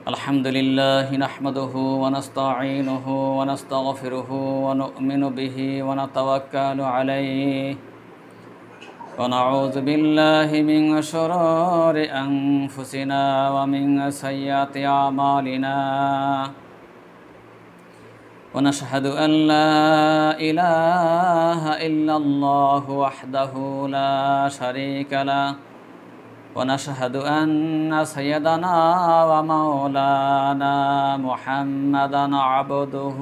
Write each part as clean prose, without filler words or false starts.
الحمد لله نحمده ونستعينه ونستغفره ونؤمن به ونتوكل عليه ونعوذ بالله من شرور أنفسنا ومن سيئات أعمالنا ونشهد أن لا إله إلا الله وحده لا شريك له ونشهد أن سيدنا ومولانا محمدًا عبده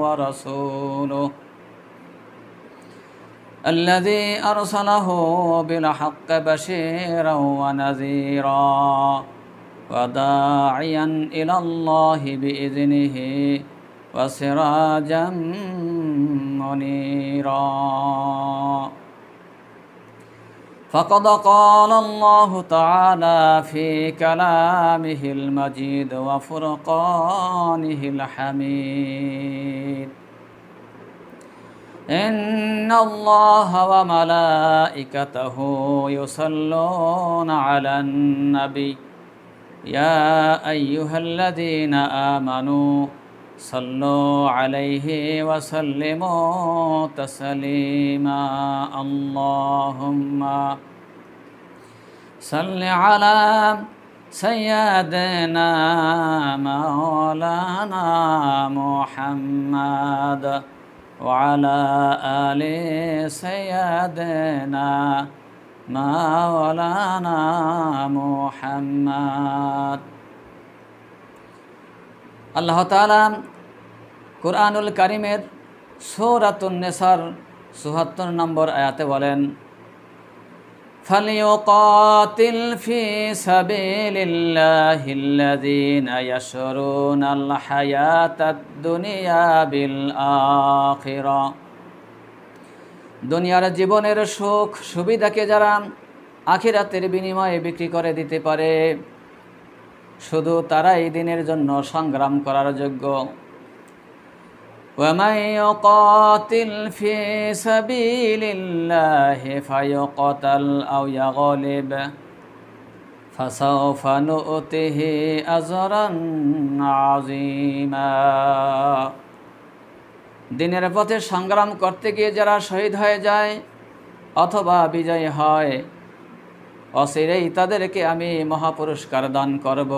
ورسوله الذي أرسله بالحق بشيرا ونذيرا وداعيا إلى الله بإذنه وسراجا منيرا فقد قال الله تعالى في كلامه المجيد وفرقانه الحميد إن الله وملائكته يصلون على النبي يا أيها الذين آمنوا صلوا عليه وسلموا تسليما اللهم صل على سيدنا مولانا محمد وعلى آل سيدنا مولانا محمد আল্লাহ তাআলা কুরআনুল কারীমের সূরাতুন নিসার ৭৪ নম্বর আয়াতে বলেন ফালিয়ুকাতিল ফি সাবিলিল্লাহিল্লাযীনা ইয়াশরুনাল হায়াতাদ দুনিয়া বিল আখিরাহ। দুনিয়ার জীবনের সুখ সুবিধাকে যারা আখিরাতের বিনিময়ে বিক্রি করে দিতে পারে শুধু তারাই দিনের জন্য সংগ্রাম করার যোগ্য। ওয়ামান ইউকাতিল ফি সাবিলিল্লাহি ফায়ুকতাল আও ইয়াগলিব ফাসাউফা নু'তিহি আজরান আযীমা। দিনের পথে সংগ্রাম করতে গিয়ে যারা শহীদ হয়ে যায় অথবা বিজয়ী হয় অচিরেই তাদেরকে আমি মহাপুরস্কার দান করব।